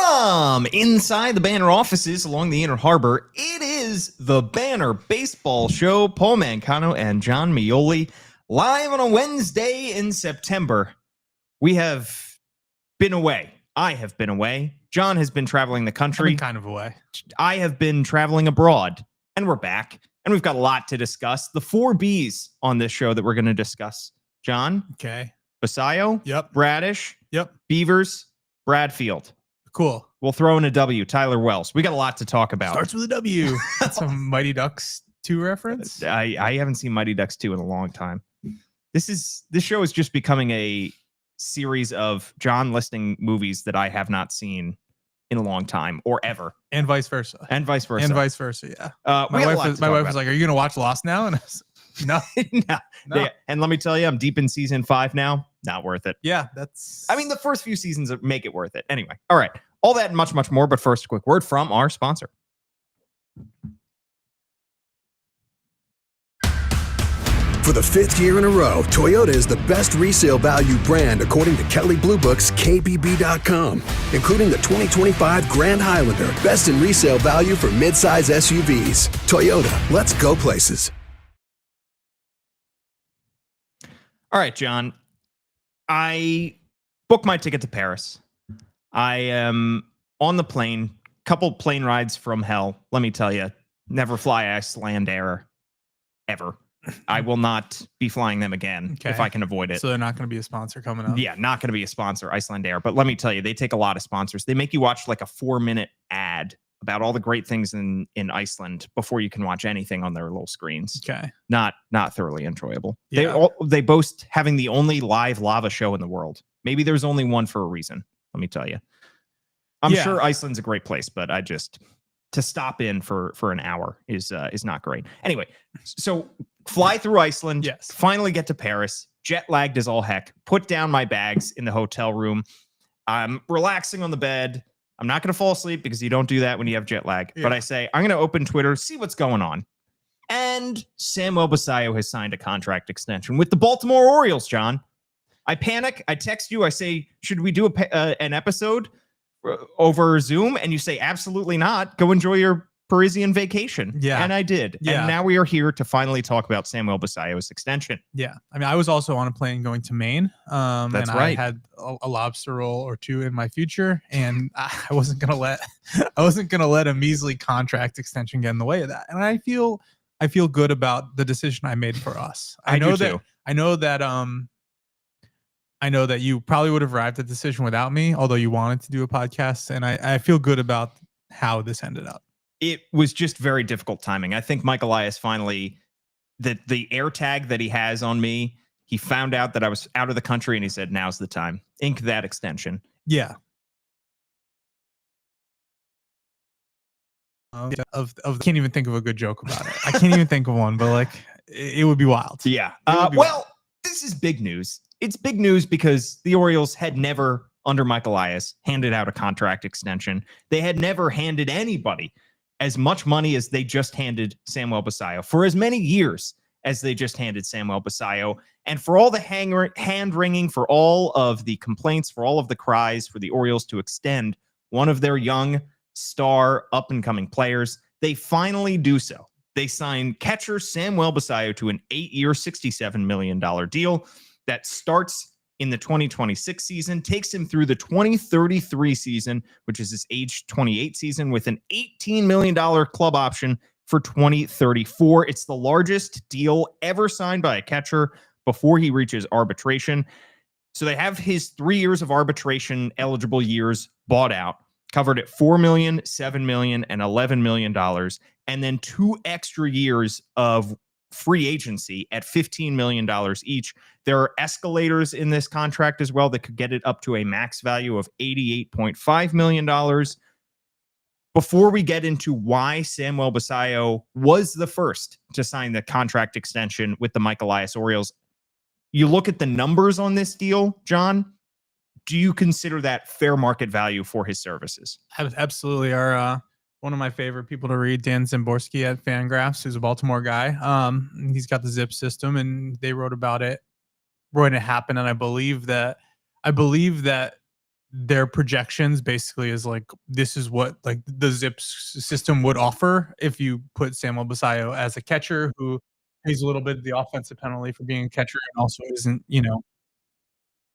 From inside the Banner offices along the Inner Harbor, it is the Banner Baseball Show. Paul Mancano and John Meoli live on a Wednesday in September. We have been away. I have been away. John has been traveling the country. I've been kind of away. I have been traveling abroad, and we're back. And we've got a lot to discuss. The 4 Bs on this show that we're going to discuss. John. Okay. Basallo. Yep. Bradish. Yep. Beavers. Bradfield. Cool. We'll throw in a W. Tyler Wells. We got a lot to talk about. Starts with a W. That's a Mighty Ducks 2 reference. I haven't seen Mighty Ducks 2 in a long time. This show is just becoming a series of John listing movies that I have not seen in a long time or ever. And vice versa. And vice versa. Yeah. My wife was like, "Are you going to watch Lost now?" And I was like, no. Yeah. And let me tell you, I'm deep in season 5 now. Not worth it. Yeah, I mean, the first few seasons make it worth it. Anyway, all right. All that and much, much more. But first, a quick word from our sponsor. For the 5th year in a row, Toyota is the best resale value brand according to Kelley Blue Book's KBB.com, including the 2025 Grand Highlander, best in resale value for midsize SUVs. Toyota, let's go places. All right, John. I booked my ticket to Paris. I am on the plane, couple plane rides from hell. Let me tell you, never fly Icelandair ever. I will not be flying them again if I can avoid it. So they're not going to be a sponsor coming up? Yeah, not going to be a sponsor, Icelandair. But let me tell you, they take a lot of sponsors. They make you watch like a 4-minute ad about all the great things in Iceland before you can watch anything on their little screens. Okay. Not thoroughly enjoyable. Yeah. They boast having the only live lava show in the world. Maybe there's only one for a reason. Let me tell you. I'm sure Iceland's a great place, but to stop in for an hour is not great. Anyway, so fly through Iceland. Yes. Finally get to Paris. Jet lagged as all heck. Put down my bags in the hotel room. I'm relaxing on the bed. I'm not going to fall asleep because you don't do that when you have jet lag. Yeah. But I say, I'm going to open Twitter, see what's going on. And Samuel Basallo has signed a contract extension with the Baltimore Orioles, John. I panic. I text you. I say, should we do an episode over Zoom? And you say, absolutely not. Go enjoy your Parisian vacation. Yeah. And I did. Yeah. And now we are here to finally talk about Samuel Basallo's extension. Yeah. I mean, I was also on a plane going to Maine. That's and right. I had a lobster roll or 2 in my future, and I wasn't going to let a measly contract extension get in the way of that. And I feel good about the decision I made for us. I know that you probably would have arrived at the decision without me, although you wanted to do a podcast, and I feel good about how this ended up. It was just very difficult timing. I think Mike Elias finally, the air tag that he has on me, he found out that I was out of the country and he said, now's the time. Ink that extension. Yeah. Can't even think of a good joke about it. I can't even think of one, but like it would be wild. Yeah. Wild. This is big news. It's big news because the Orioles had never, under Mike Elias, handed out a contract extension. They had never handed anybody as much money as they just handed Samuel Basallo for as many years as they just handed Samuel Basallo. And for all the hand-wringing, for all of the complaints, for all of the cries for the Orioles to extend one of their young star up-and-coming players, they finally do so. They sign catcher Samuel Basallo to an 8-year, $67 million deal that starts in the 2026 season, takes him through the 2033 season, which is his age 28 season, with an $18 million club option for 2034. It's the largest deal ever signed by a catcher before he reaches arbitration. So they have his 3 years of arbitration eligible years bought out, covered at $4 million, $7 million, and $11 million, and then 2 extra years of free agency at $15 million each. There are escalators in this contract as well that could get it up to a max value of $88.5 million. Before we get into why Samuel Basallo was the first to sign the contract extension with the Mike Elias Orioles, you look at the numbers on this deal, John, do you consider that fair market value for his services? Absolutely. One of my favorite people to read, Dan Zimborski at Fangraphs, who's a Baltimore guy. He's got the Zip system, and they wrote about it when it happened. And I believe that their projections basically is like, this is what like the Zips system would offer if you put Samuel Basallo as a catcher who pays a little bit of the offensive penalty for being a catcher and also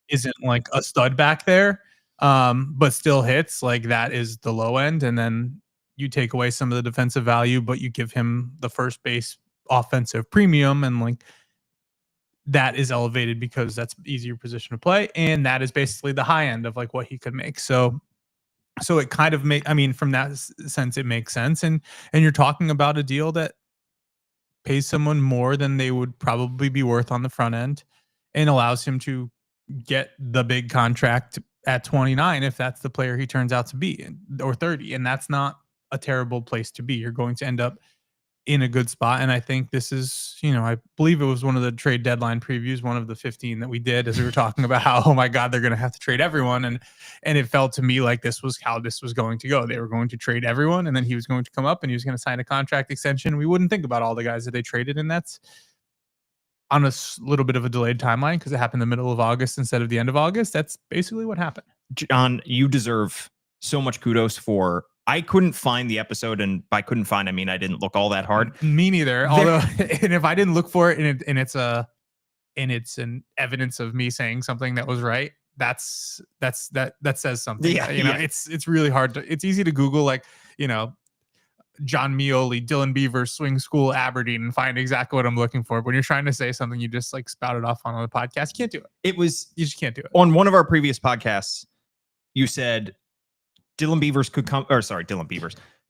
isn't like a stud back there, but still hits. Like that is the low end. And then you take away some of the defensive value, but you give him the first base offensive premium, and like that is elevated because that's easier position to play. And that is basically the high end of like what he could make. So it kind of from that sense, it makes sense. And you're talking about a deal that pays someone more than they would probably be worth on the front end and allows him to get the big contract at 29 if that's the player he turns out to be, or 30. And that's not a terrible place to be. You're going to end up in a good spot. And I think this is, I believe it was one of the trade deadline previews, one of the 15 that we did, as we were talking about how, oh my God, they're going to have to trade everyone. And it felt to me like this was how this was going to go. They were going to trade everyone, and then he was going to come up and he was going to sign a contract extension. We wouldn't think about all the guys that they traded. And that's on a little bit of a delayed timeline because it happened in the middle of August instead of the end of August. That's basically what happened. John, you deserve so much kudos for, I couldn't find the episode, and by couldn't find, I mean I didn't look all that hard. Me neither. Although, and if I didn't look for it, and it's an evidence of me saying something that was right, that says something. Yeah, it's really hard to. It's easy to Google John Meoli, Dylan Beavers, swing school, Aberdeen, and find exactly what I'm looking for. But when you're trying to say something, you just like spout it off on a podcast. You can't do it. You just can't do it. On one of our previous podcasts, you said Dylan Beavers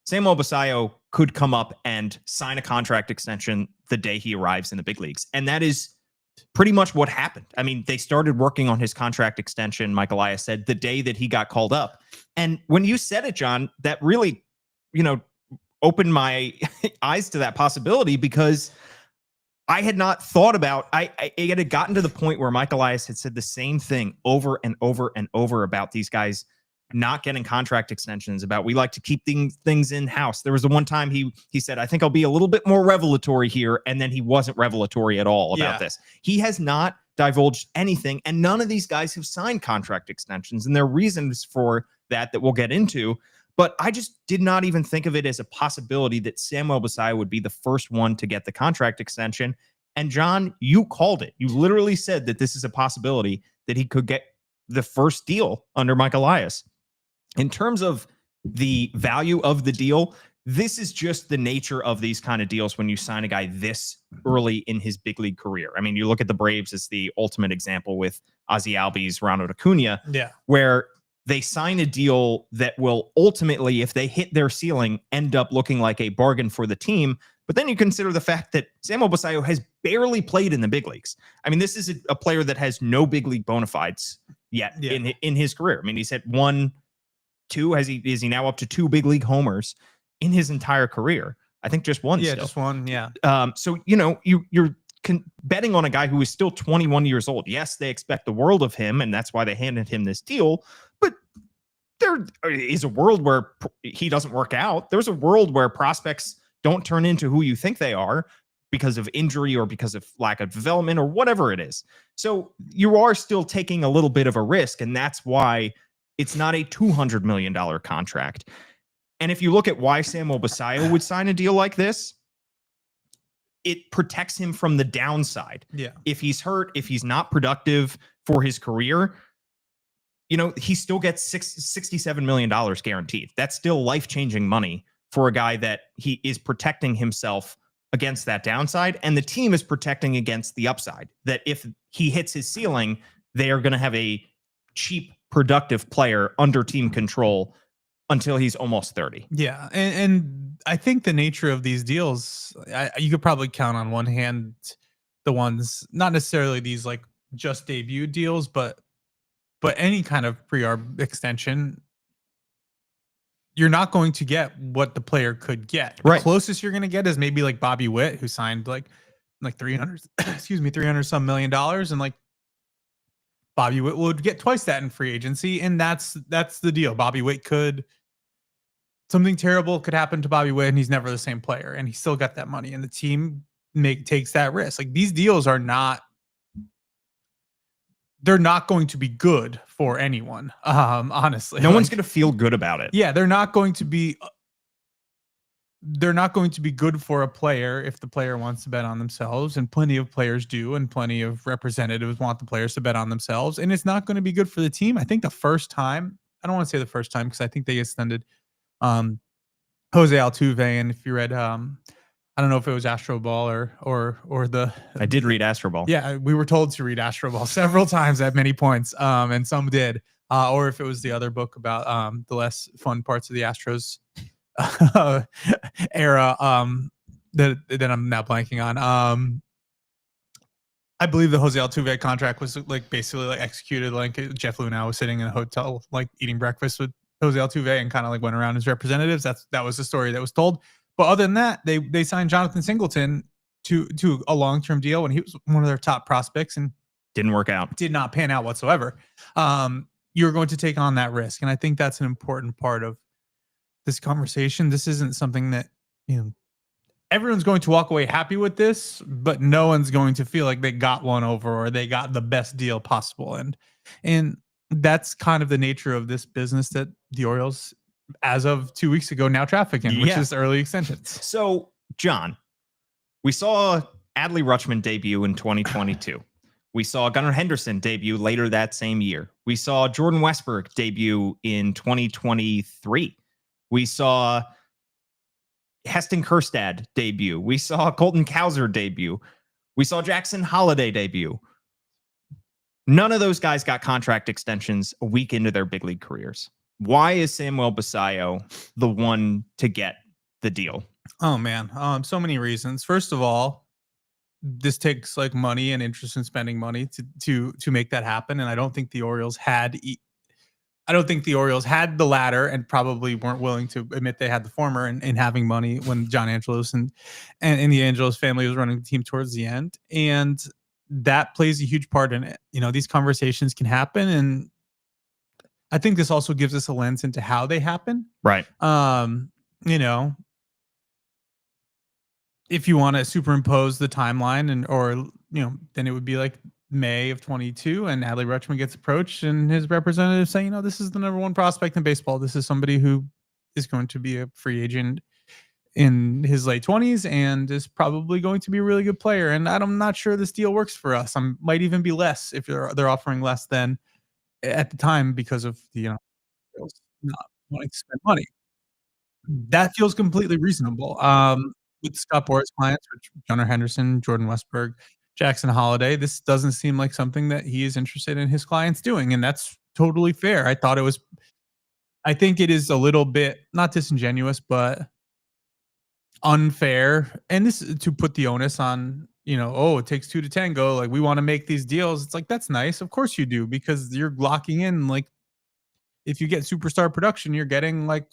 Samuel Basallo could come up and sign a contract extension the day he arrives in the big leagues. And that is pretty much what happened. I mean, they started working on his contract extension, Mike Elias said, the day that he got called up. And when you said it, John, that really, opened my eyes to that possibility, because I had not thought about, it had gotten to the point where Mike Elias had said the same thing over and over and over about these guys not getting contract extensions, about we like to keep things in-house. There was the one time he said, I think I'll be a little bit more revelatory here, and then he wasn't revelatory at all about this. He has not divulged anything, and none of these guys have signed contract extensions, and there are reasons for that we'll get into. But I just did not even think of it as a possibility that Samuel Basallo would be the first one to get the contract extension. And John, you called it. You literally said that this is a possibility that he could get the first deal under Mike Elias. In terms of the value of the deal, this is just the nature of these kind of deals when you sign a guy this early in his big league career. I mean, you look at the Braves as the ultimate example with Ozzie Albies, Ronald Acuna, where they sign a deal that will ultimately, if they hit their ceiling, end up looking like a bargain for the team. But then you consider the fact that Samuel Basallo has barely played in the big leagues. I mean, this is a player that has no big league bona fides yet in his career. I mean, he's hit two. Is he now up to 2 big league homers in his entire career? I think just one. Yeah, still. Just one. Yeah. So you're betting on a guy who is still 21 years old. Yes, they expect the world of him, and that's why they handed him this deal. But there is a world where he doesn't work out. There's a world where prospects don't turn into who you think they are because of injury or because of lack of development or whatever it is. So you are still taking a little bit of a risk, and that's why it's not a $200 million contract. And if you look at why Samuel Basallo would sign a deal like this, it protects him from the downside. Yeah. If he's hurt, if he's not productive for his career, he still gets $67 million guaranteed. That's still life-changing money for a guy that he is protecting himself against that downside. And the team is protecting against the upside, that if he hits his ceiling, they are going to have a cheap, productive player under team control until he's almost 30. Yeah. And I think the nature of these deals, you could probably count on one hand the ones, not necessarily these like just debut deals, but any kind of pre-arb extension, you're not going to get what the player could get. The closest you're going to get is maybe like Bobby Witt, who signed like 300 some $1 million. And like Bobby Witt would get twice that in free agency. And that's the deal. Bobby Witt something terrible could happen to Bobby Witt and he's never the same player, and he still got that money, and the team takes that risk. Like, these deals are not, they're not going to be good for anyone. Honestly, No one's going to feel good about it. Yeah, they're not going to be. They're not going to be good for a player if the player wants to bet on themselves, and plenty of players do, and plenty of representatives want the players to bet on themselves, and it's not going to be good for the team. I think the first time, I don't want to say the first time because I think they extended Jose Altuve, and if you read, I don't know if it was Astro Ball or the. I did read Astro Ball. Yeah, we were told to read Astro Ball several times at many points, and some did, or if it was the other book about the less fun parts of the Astros era that I'm now blanking on. I believe the Jose Altuve contract was like basically like executed like Jeff Lunau was sitting in a hotel like eating breakfast with Jose Altuve and kind of like went around as representatives. That was the story that was told. But other than that, they signed Jonathan Singleton to a long-term deal when he was one of their top prospects and didn't work out. Did not pan out whatsoever. You're going to take on that risk, and I think that's an important part of this conversation. This isn't something that, everyone's going to walk away happy with this, but no one's going to feel like they got one over or they got the best deal possible. And that's kind of the nature of this business that the Orioles, as of 2 weeks ago, now traffic in, which is early extensions. So, John, we saw Adley Rutschman debut in 2022. We saw Gunnar Henderson debut later that same year. We saw Jordan Westburg debut in 2023. We saw Heston Kjerstad debut. We saw Colton Cowser debut. We saw Jackson Holliday debut. None of those guys got contract extensions a week into their big league careers. Why is Samuel Basallo the one to get the deal? Oh, man. So many reasons. First of all, this takes like money and interest in spending money to make that happen. And I don't think the Orioles had the latter and probably weren't willing to admit they had the former in having money when John Angelos and the Angelos family was running the team towards the end. And that plays a huge part in it. These conversations can happen. And I think this also gives us a lens into how they happen. Right. If you want to superimpose the timeline then it would be like May of 22 and Adley Rutschman gets approached and his representative saying, this is the number one prospect in baseball. This is somebody who is going to be a free agent in his late 20s and is probably going to be a really good player. And I'm not sure this deal works for us. Might even be less if they're offering less than at the time because of the, not wanting to spend money. That feels completely reasonable. With Scott Boras clients, which Gunnar Henderson, Jordan Westburg, Jackson Holliday, this doesn't seem like something that he is interested in his clients doing, and that's totally fair. I think it is a little bit not disingenuous, but unfair. And this is to put the onus on, it takes two to tango. Like, we want to make these deals. It's like, that's nice. Of course you do, because you're locking in, like, if you get superstar production, you're getting like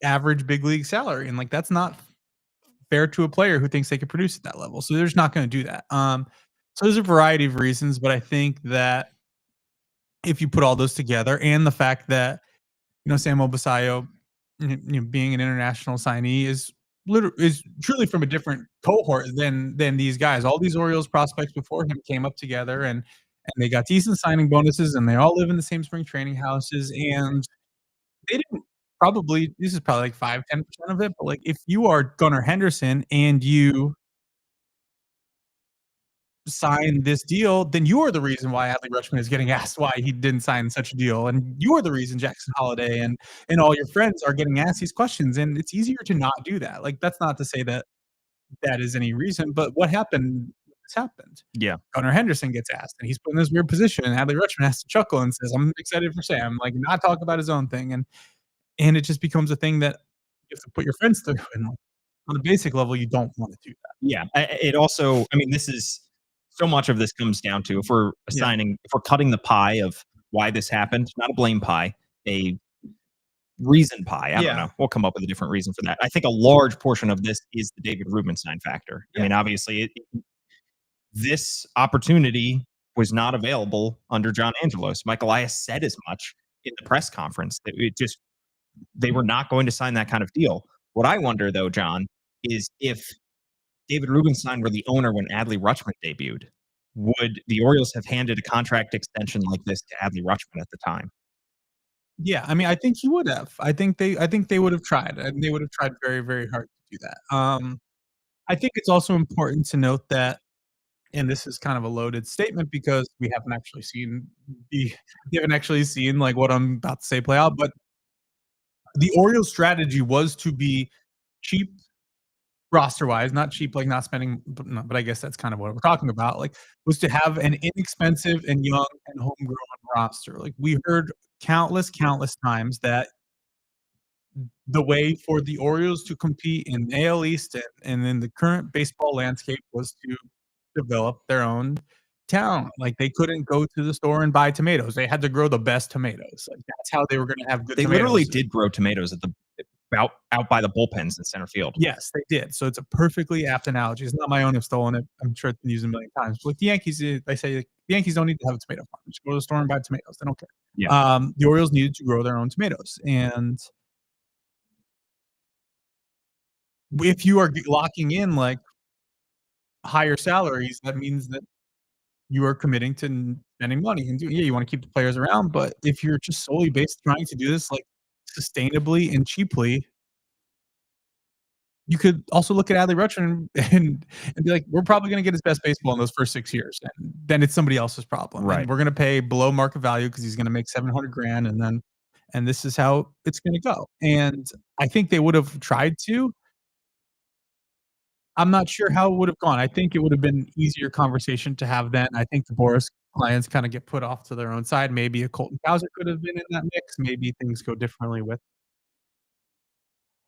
average big league salary. And like, that's not fair to a player who thinks they could produce at that level. So they're just not going to do that. So there's a variety of reasons, but I think that if you put all those together and the fact that, Samuel Basallo, being an international signee is truly from a different cohort than these guys. All these Orioles prospects before him came up together and they got decent signing bonuses and they all live in the same spring training houses, and they didn't this is probably like 5-10% of it, but like if you are Gunnar Henderson and you sign this deal, then you are the reason why Adley Rutschman is getting asked why he didn't sign such a deal, and you are the reason Jackson Holliday and all your friends are getting asked these questions, and it's easier to not do that. Like, that's not to say that is any reason, but what happened? This happened. Yeah. Gunnar Henderson gets asked, and he's put in this weird position, and Adley Rutschman has to chuckle and says, "I'm excited for Sam," like, not talk about his own thing, and it just becomes a thing that you have to put your friends through, and on a basic level, you don't want to do that. Yeah. It also, this is so much of this comes down to if we're cutting the pie of why this happened, not a blame pie, a reason pie. I don't know. We'll come up with a different reason for that. I think a large portion of this is the David Rubenstein factor. I mean, obviously, this opportunity was not available under John Angelos. Mike Elias said as much in the press conference that they were not going to sign that kind of deal. What I wonder, though, John, is if David Rubenstein were the owner when Adley Rutschman debuted, would the Orioles have handed a contract extension like this to Adley Rutschman at the time? Yeah, I mean, I think he would have. I think they would have tried, and they would have tried very, very hard to do that. I think it's also important to note that, and this is kind of a loaded statement because the we haven't actually seen like what I'm about to say play out, but the Orioles' strategy was to be cheap roster-wise, not cheap, like not spending, but no, but I guess that's kind of what we're talking about, like, was to have an inexpensive and young and homegrown roster. Like, we heard countless times that the way for the Orioles to compete in AL East and in the current baseball landscape was to develop their own talent. Like, they couldn't go to the store and buy tomatoes. They had to grow the best tomatoes. Like, that's how they were gonna have good They tomatoes. literally did grow tomatoes at the out by the bullpens in center field. Yes, they did. So it's a perfectly apt analogy. It's not my own. I've stolen it. I'm sure it's been used a million times. But like the Yankees, they say the Yankees don't need to have a tomato farm. Just go to the store and buy tomatoes. They don't care. Yeah. The Orioles needed to grow their own tomatoes. And if you are locking in like higher salaries, that means that you are committing to spending money and doing, yeah, you want to keep the players around. But if you're just solely based trying to do this like sustainably and cheaply, you could also look at Adley Rutschman and be like, we're probably going to get his best baseball in those first 6 years. And then it's somebody else's problem. Right. And we're going to pay below market value because he's going to make 700 grand. And this is how it's going to go. And I think they would have tried to. I'm not sure how it would have gone. I think it would have been an easier conversation to have then. I think the Boris clients kind of get put off to their own side. Maybe a Colton Cowser could have been in that mix. Maybe things go differently with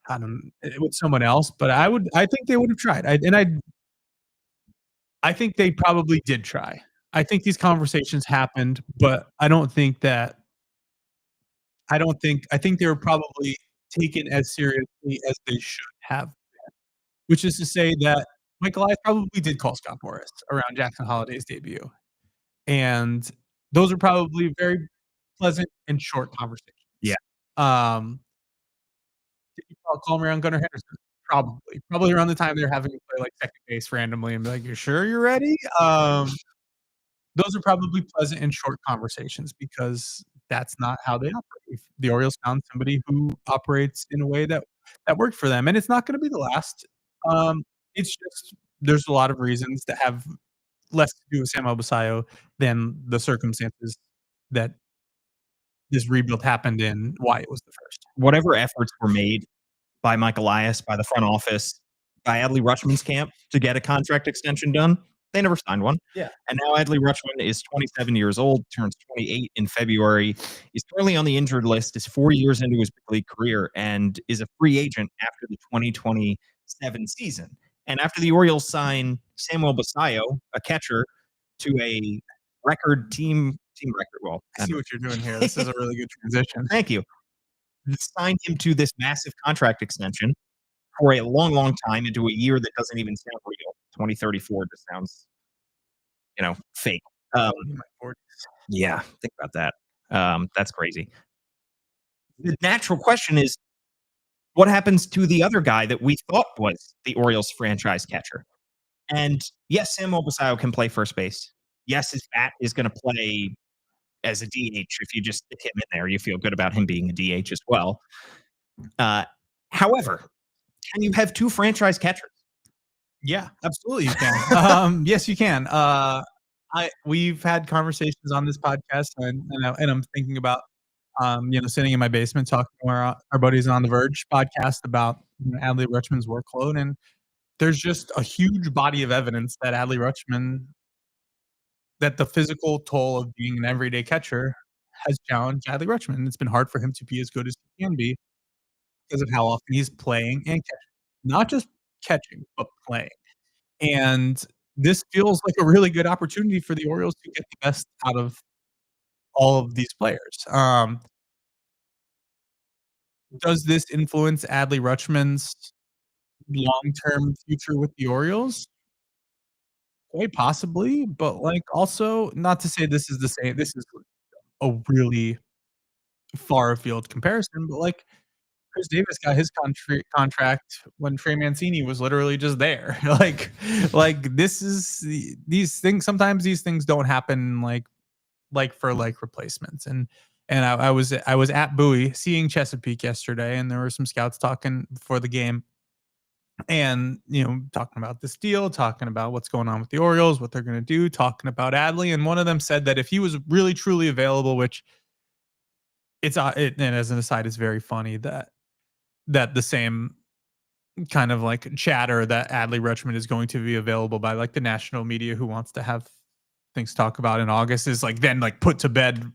with someone else, but I think they would have tried. I think they probably did try. I think these conversations happened, but I think they were probably taken as seriously as they should have, which is to say that Michael Elias probably did call Scott Boras around Jackson Holliday's debut. And those are probably very pleasant and short conversations. Yeah. Did you call him around Gunnar Henderson? Probably around the time they're having to play, like, second base randomly and be like, "You sure you're ready?" Those are probably pleasant and short conversations because that's not how they operate. If the Orioles found somebody who operates in a way that worked for them, and it's not gonna be the last. It's just there's a lot of reasons that have less to do with Samuel Basallo than the circumstances that this rebuild happened in, why it was the first. Whatever efforts were made by Mike Elias, by the front office, by Adley Rutschman's camp to get a contract extension done, they never signed one. Yeah. And now Adley Rutschman is 27 years old, turns 28 in February. He's currently on the injured list, is 4 years into his big league career, and is a free agent after the 2027 season. And after the Orioles sign Samuel Basallo, a catcher, to a record team record. Well, I see what you're doing here. This is a really good transition. thank you. Signed him to this massive contract extension for a long time into a year that doesn't even sound real. 2034 just sounds, fake. In my 40s. Yeah, think about that. That's crazy. The natural question is, what happens to the other guy that we thought was the Orioles franchise catcher? And yes, Samuel Basallo can play first base. Yes, his bat is going to play as a DH. If you just stick him in there, you feel good about him being a DH as well. However, can you have two franchise catchers? Yeah, absolutely you can. Yes, you can. We've had conversations on this podcast, and I'm thinking about sitting in my basement talking to our buddies on the Verge podcast about Adley Rutschman's workload, and there's just a huge body of evidence that that the physical toll of being an everyday catcher has challenged Adley Rutschman. It's been hard for him to be as good as he can be because of how often he's playing and catching. Not just catching, but playing. And this feels like a really good opportunity for the Orioles to get the best out of all of these players. Does this influence Adley Rutschman's long-term future with the Orioles? Quite possibly, but, like, also not to say this is the same. This is a really far afield comparison, but, like, Chris Davis got his contract when Trey Mancini was literally just there. These things. Sometimes these things don't happen like for like replacements. And I was at Bowie seeing Chesapeake yesterday, and there were some scouts talking before the game, and talking about this deal, talking about what's going on with the Orioles, what they're going to do, talking about Adley, and one of them said that if he was really truly available, which and as an aside, it's very funny that the same kind of like chatter that Adley Rutschman is going to be available by like the national media who wants to have things to talk about in August is like then like put to bed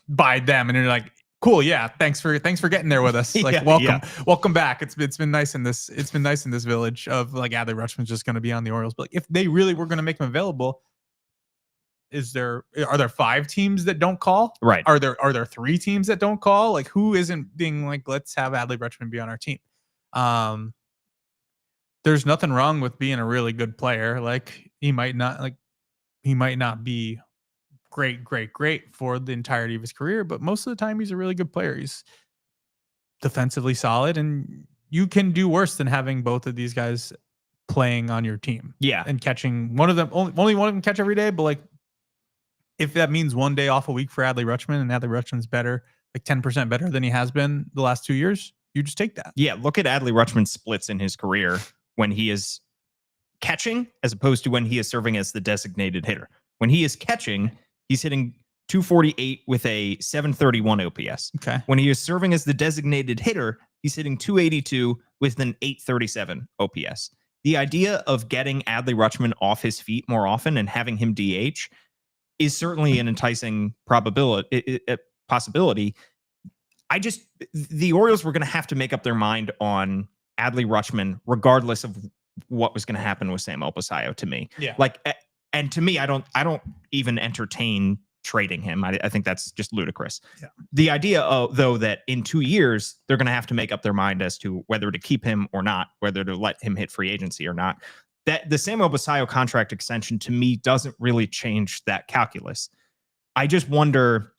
by them, and you're like, cool, yeah, thanks for getting there with us. Like, welcome back. It's been nice in this village of like Adley Rutschman's just going to be on the Orioles. But like, if they really were going to make him available, are there 5 teams that don't call? Right. Are there 3 teams that don't call? Like, who isn't being like, let's have Adley Rutschman be on our team? There's nothing wrong with being a really good player. Like, he might not be great for the entirety of his career, but most of the time he's a really good player. He's defensively solid, and you can do worse than having both of these guys playing on your team. Yeah. And catching one of them, only one of them catch every day, but like, if that means one day off a week for Adley Rutschman, and Adley Rutschman's better, like 10% better than he has been the last 2 years, you just take that. Yeah, look at Adley Rutschman's splits in his career when he is catching as opposed to when he is serving as the designated hitter. When he is catching, he's hitting 248 with a 731 OPS. Okay. When he is serving as the designated hitter, he's hitting 282 with an 837 OPS. The idea of getting Adley Rutschman off his feet more often and having him DH is certainly an enticing possibility. The Orioles were going to have to make up their mind on Adley Rutschman, regardless of what was going to happen with Samuel Basallo, to me. Yeah. Like, and to me, I don't even entertain trading him. I think that's just ludicrous. Yeah. The idea, though, that in 2 years, they're going to have to make up their mind as to whether to keep him or not, whether to let him hit free agency or not. That the Samuel Basallo contract extension, to me, doesn't really change that calculus. I just wonder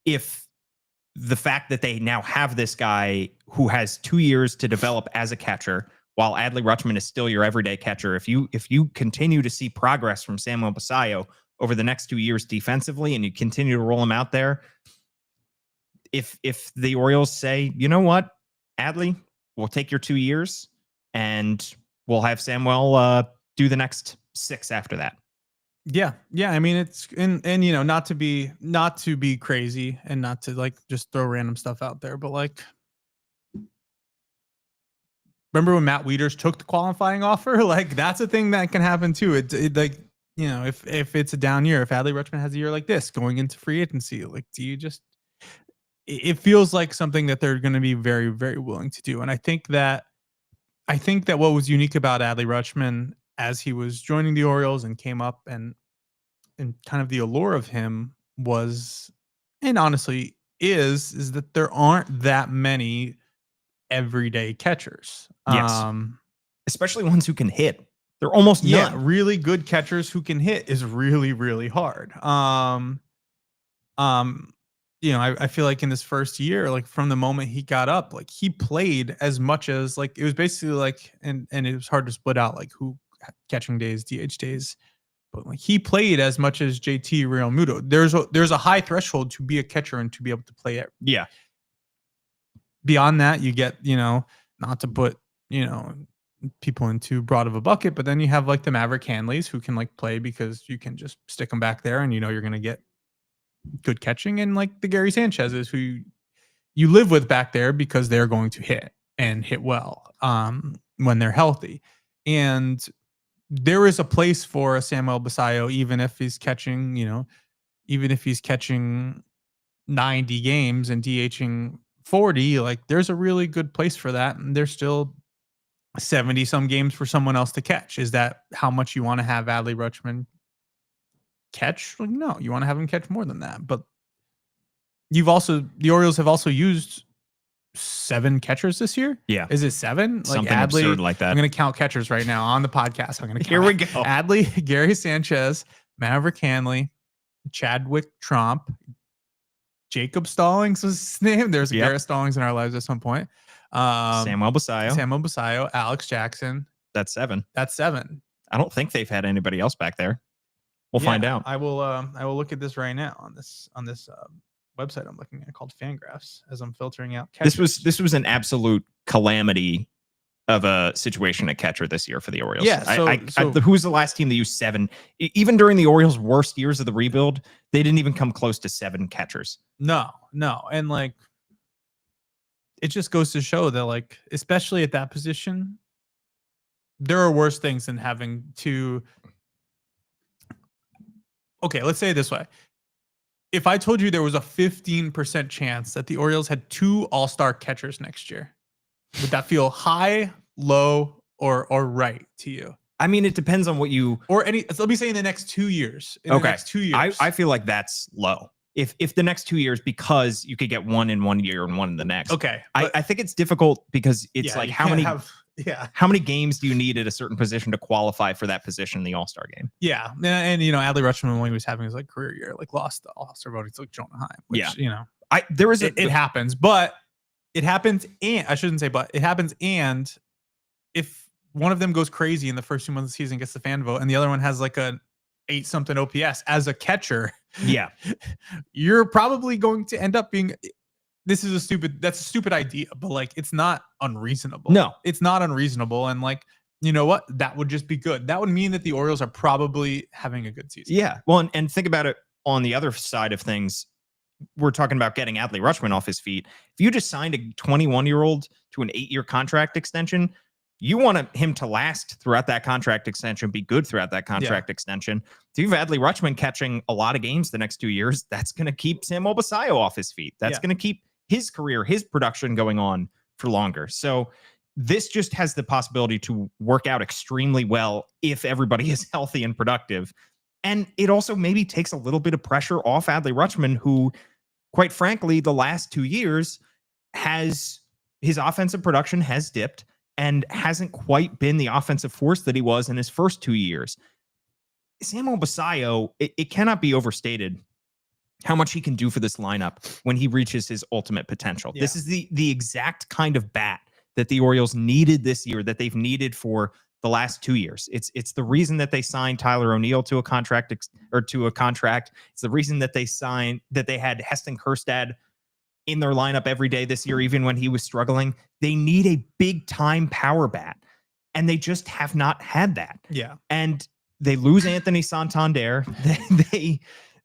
if the fact that they now have this guy who has 2 years to develop as a catcher, while Adley Rutschman is still your everyday catcher, if you continue to see progress from Samuel Basallo over the next 2 years defensively, and you continue to roll him out there, if the Orioles say, you know what, Adley, we'll take your 2 years and we'll have Samuel do the next 6 after that. Yeah. I mean, it's and not to be crazy and not to like just throw random stuff out there, but like, remember when Matt Wieters took the qualifying offer? Like, that's a thing that can happen too. It like, if it's a down year, if Adley Rutschman has a year like this going into free agency, like, it feels like something that they're going to be very, very willing to do. And I think that what was unique about Adley Rutschman as he was joining the Orioles and came up, and kind of the allure of him was, and honestly is that there aren't that many everyday catchers. Yes. Especially ones who can hit. They're almost none. Yeah, really good catchers who can hit is really, really hard. I feel like in this first year, like from the moment he got up, like he played as much as like, it was basically like, and it was hard to split out like who catching days, DH days, but like he played as much as JT Realmuto. There's a high threshold to be a catcher and to be able to play it. Yeah. Beyond that, you get, not to put, people in too broad of a bucket, but then you have like the Maverick Hanleys who can like play because you can just stick them back there and you're going to get good catching, and like the Gary Sanchez's who you live with back there because they're going to hit and hit well when they're healthy. And there is a place for a Samuel Basallo, even if he's catching 90 games and DHing 40, like there's a really good place for that. And there's still 70 some games for someone else to catch. Is that how much you want to have Adley Rutschman catch? Like, no, you want to have him catch more than that. But the Orioles have also used 7 catchers this year. Yeah. Is it 7? Like something Adley, absurd like that. I'm going to count catchers right now on the podcast. I'm going to count. Here we go. Adley, Gary Sanchez, Maverick Hanley, Chadwick Tromp, Jacob Stallings was his name. There's a Yep. Garrett Stallings in our lives at some point. Samuel Basallo. Alex Jackson. That's 7. That's 7. I don't think they've had anybody else back there. We'll find out. I will look at this right now on this website I'm looking at called Fangraphs as I'm filtering out catchers. This was an absolute calamity of a situation at catcher this year for the Orioles. Yeah. So who's the last team that used 7? Even during the Orioles' worst years of the rebuild, they didn't even come close to 7 catchers. No. And like, it just goes to show that, like, especially at that position, there are worse things than having to. Okay, let's say it this way. If I told you there was a 15% chance that the Orioles had 2 all-star catchers next year, would that feel high, low, or right to you? I mean, it depends on what you or any. So let me say in the next 2 years. The next 2 years, I feel like that's low. If the next 2 years, because you could get one in 1 year and one in the next. Okay, I think it's difficult because it's like how many games do you need at a certain position to qualify for that position in the All-Star game? Yeah, and Adley Rutschman, when he was having his like career year, like lost the All-Star voting to like Jonah Heim. Which, it happens, but it happens, and I shouldn't say, but it happens, and if one of them goes crazy in the first 2 months of the season, gets the fan vote, and the other one has like a 8-something OPS as a catcher, you're probably going to end up being. That's a stupid idea, but like, it's not unreasonable. No, it's not unreasonable. And like, you know what? That would just be good. That would mean that the Orioles are probably having a good season. Yeah. Well, and think about it on the other side of things. We're talking about getting Adley Rutschman off his feet. If you just signed a 21-year-old to an 8-year contract extension, you want him to last throughout that contract extension, be good throughout that contract extension. If you have Adley Rutschman catching a lot of games the next 2 years, that's going to keep Samuel Basallo off his feet. That's going to keep his career, his production going on for longer. So this just has the possibility to work out extremely well if everybody is healthy and productive. And it also maybe takes a little bit of pressure off Adley Rutschman, who, quite frankly, the last 2 years his offensive production has dipped and hasn't quite been the offensive force that he was in his first 2 years. Samuel Basallo, it cannot be overstated how much he can do for this lineup when he reaches his ultimate potential. This is the exact kind of bat that the Orioles needed this year, that they've needed for the last 2 years. It's the reason that they signed Tyler O'Neill to a contract. It's the reason that they had Heston Kjerstad in their lineup every day this year, even when he was struggling. They need a big time power bat, and they just have not had that. Yeah. And they lose Anthony Santander.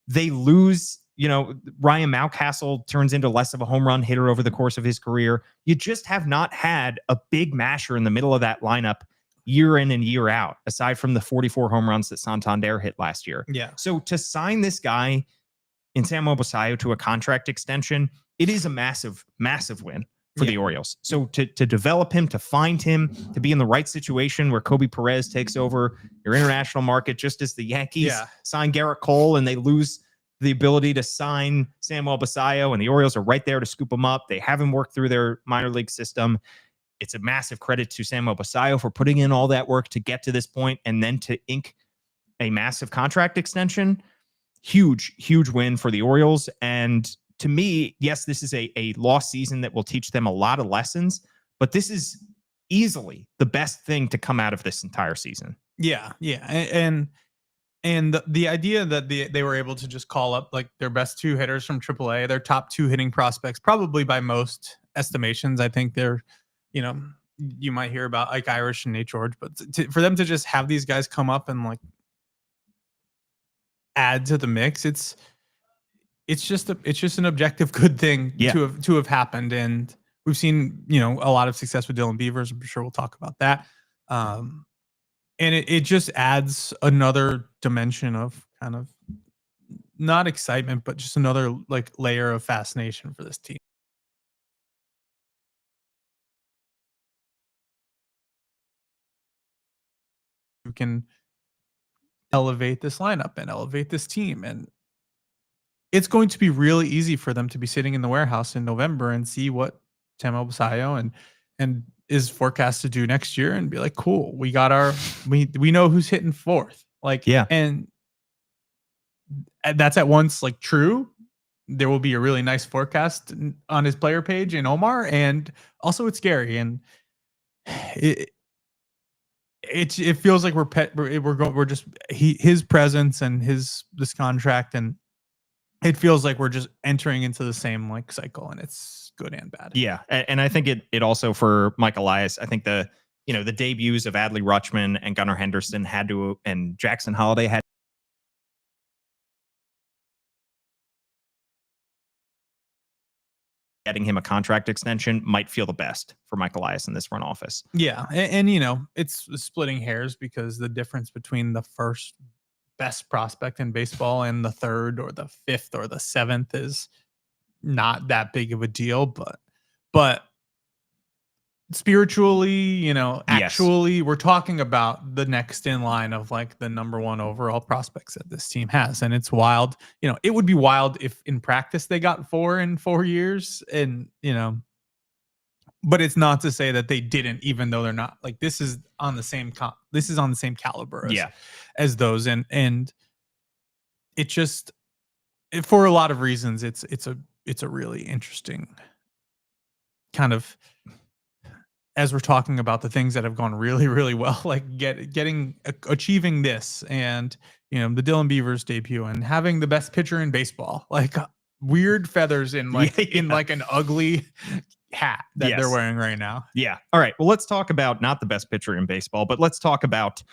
They lose, Ryan Mountcastle turns into less of a home run hitter over the course of his career. You just have not had a big masher in the middle of that lineup year in and year out, aside from the 44 home runs that Santander hit last year. Yeah. So to sign this guy in Samuel Basallo to a contract extension, it is a massive, massive win for the Orioles. So to develop him, to find him, to be in the right situation where Kobe Perez takes over your international market, just as the Yankees sign Garrett Cole and they lose the ability to sign Samuel Basallo, and the Orioles are right there to scoop him up. They haven't worked through their minor league system. It's a massive credit to Samuel Basallo for putting in all that work to get to this point and then to ink a massive contract extension. Huge, huge win for the Orioles. And to me, yes, this is a lost season that will teach them a lot of lessons, but this is easily the best thing to come out of this entire season. Yeah. And the idea that they were able to just call up like their best 2 hitters from AAA, their top 2 hitting prospects, probably by most estimations. I think they're, you might hear about Ike Irish and Nate George, but for them to just have these guys come up and like add to the mix, it's just an objective good thing to have happened. And we've seen, a lot of success with Dylan Beavers. I'm sure we'll talk about that. And it just adds another dimension of kind of not excitement, but just another like layer of fascination for this team. Who can elevate this lineup and elevate this team. And it's going to be really easy for them to be sitting in the warehouse in November and see what Samuel Basallo and is forecast to do next year and be like, cool, we got we know who's hitting 4th. Like, and that's at once like true, there will be a really nice forecast on his player page in Omar, and also it's scary, and it feels like his presence and this contract, and it feels like we're just entering into the same like cycle, and it's good and bad. Yeah, and I think it also for Mike Elias, I think the debuts of Adley Rutschman and Gunnar Henderson and Jackson Holiday had getting him a contract extension might feel the best for Mike Elias in this front office. Yeah, and it's splitting hairs because the difference between the first best prospect in baseball and the third or the fifth or the seventh is not that big of a deal, but spiritually, actually, we're talking about the next in line of like the number one overall prospects that this team has. And it's wild. It would be wild if in practice they got 4 in 4 years, and, but it's not to say that they didn't, even though they're not. Like, this is on the same caliber as those. And it just, for a lot of reasons, it's a really interesting kind of, as we're talking about the things that have gone really, really well, like achieving this, and the Dylan Beavers debut, and having the best pitcher in baseball, like weird feathers in like in like an ugly hat that they're wearing right now. Yeah. All right. Well, let's talk about not the best pitcher in baseball, but let's talk about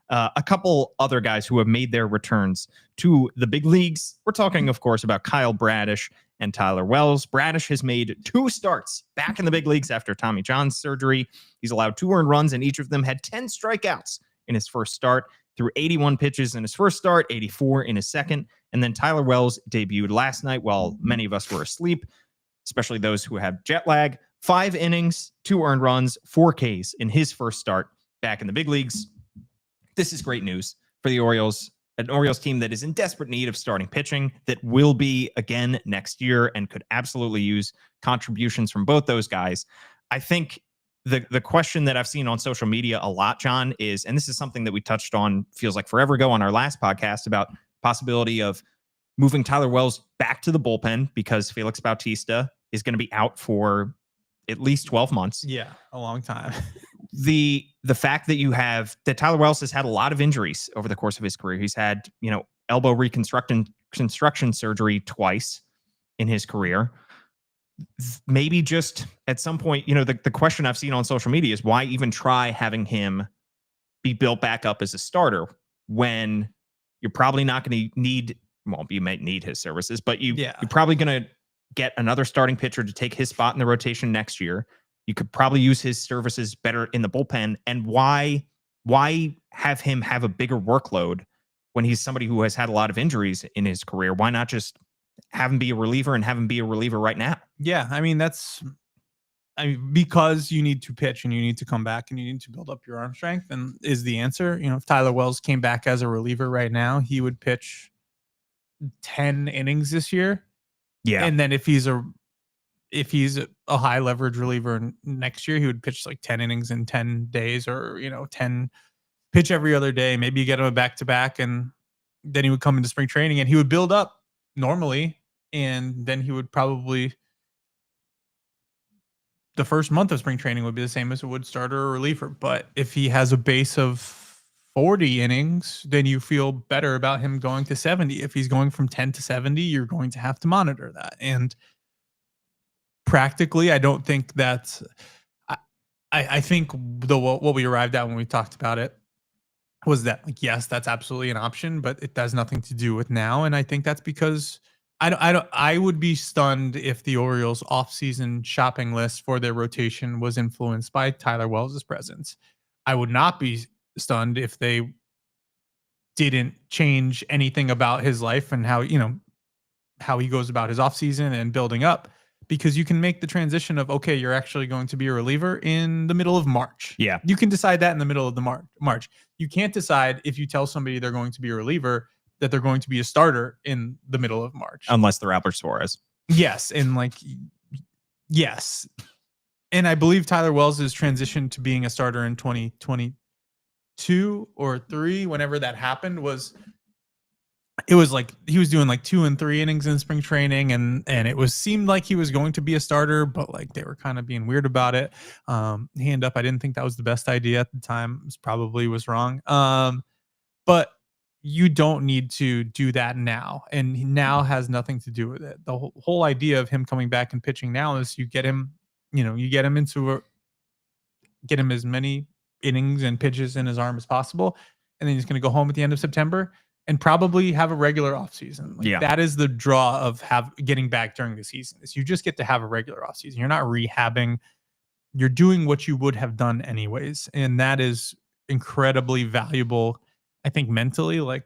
a couple other guys who have made their returns to the big leagues. We're talking, of course, about Kyle Bradish and Tyler Wells. Bradish has made 2 starts back in the big leagues after Tommy John's surgery. He's allowed 2 earned runs, and each of them had 10 strikeouts in his first start, through 81 pitches in his first start, 84 in his second. And then Tyler Wells debuted last night while many of us were asleep, especially those who have jet lag. 5 innings, 2 earned runs, 4 Ks in his first start back in the big leagues. This is great news for the Orioles, an Orioles team that is in desperate need of starting pitching, that will be again next year and could absolutely use contributions from both those guys. I think the question that I've seen on social media a lot, John, is, and this is something that we touched on, feels like forever ago on our last podcast, about possibility of moving Tyler Wells back to the bullpen because Felix Bautista is going to be out for at least 12 months. Yeah, a long time. The fact that Tyler Wells has had a lot of injuries over the course of his career. He's had, elbow reconstruction surgery twice in his career. Maybe just at some point, the question I've seen on social media is, why even try having him be built back up as a starter when you're probably not going to need, well, you might need his services, but you're probably going to get another starting pitcher to take his spot in the rotation next year. You could probably use his services better in the bullpen. And why have him have a bigger workload when he's somebody who has had a lot of injuries in his career? Why not just have him be a reliever and have him be a reliever right now? Yeah, because you need to pitch and you need to come back and you need to build up your arm strength, and is the answer. If Tyler Wells came back as a reliever right now, he would pitch 10 innings this year. Yeah. And then if he's a high leverage reliever next year, he would pitch like 10 innings in 10 days, or 10 pitch every other day. Maybe you get him a back-to-back, and then he would come into spring training and he would build up normally, and then he would probably, the first month of spring training would be the same as it would starter or reliever. But if he has a base of 40 innings, then you feel better about him going to 70. If he's going from 10 to 70, you're going to have to monitor that. And practically, I don't think that's, I think what we arrived at when we talked about it was that, like, yes, that's absolutely an option, but it has nothing to do with now. And I think that's because I would be stunned if the Orioles offseason shopping list for their rotation was influenced by Tyler Wells' presence. I would not be stunned if they didn't change anything about his life and how he goes about his offseason and building up, because you can make the transition of, okay, you're actually going to be a reliever in the middle of March. Yeah. You can decide that in the middle of the March. You can't decide, if you tell somebody they're going to be a reliever, that they're going to be a starter in the middle of March. Unless they're Albert Suarez. Yes. And yes. And I believe Tyler Wells' transition to being a starter in 2022 or 3, whenever that happened, was it was like he was doing like 2 and 3 innings in spring training, and it was seemed like he was going to be a starter, but like they were kind of being weird about it. Hand up, I didn't think that was the best idea at the time. It probably was wrong. But you don't need to do that now, and now has nothing to do with it. The whole idea of him coming back and pitching now is you get him into get him as many innings and pitches in his arm as possible, and then he's going to go home at the end of September and probably have a regular offseason. Like, that is the draw of getting back during the season, is you just get to have a regular offseason. You're not rehabbing. You're doing what you would have done anyways. And that is incredibly valuable, I think, mentally, like,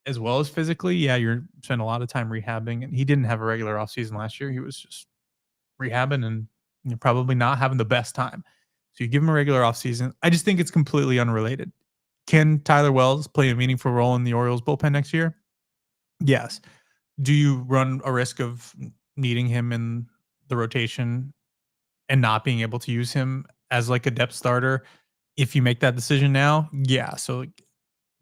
as well as physically. Yeah, you're spending a lot of time rehabbing, and he didn't have a regular offseason last year. He was just rehabbing and probably not having the best time. So you give him a regular offseason. I just think it's completely unrelated. Can Tyler Wells play a meaningful role in the Orioles bullpen next year? Yes. Do you run a risk of needing him in the rotation and not being able to use him as like a depth starter if you make that decision now? Yeah. So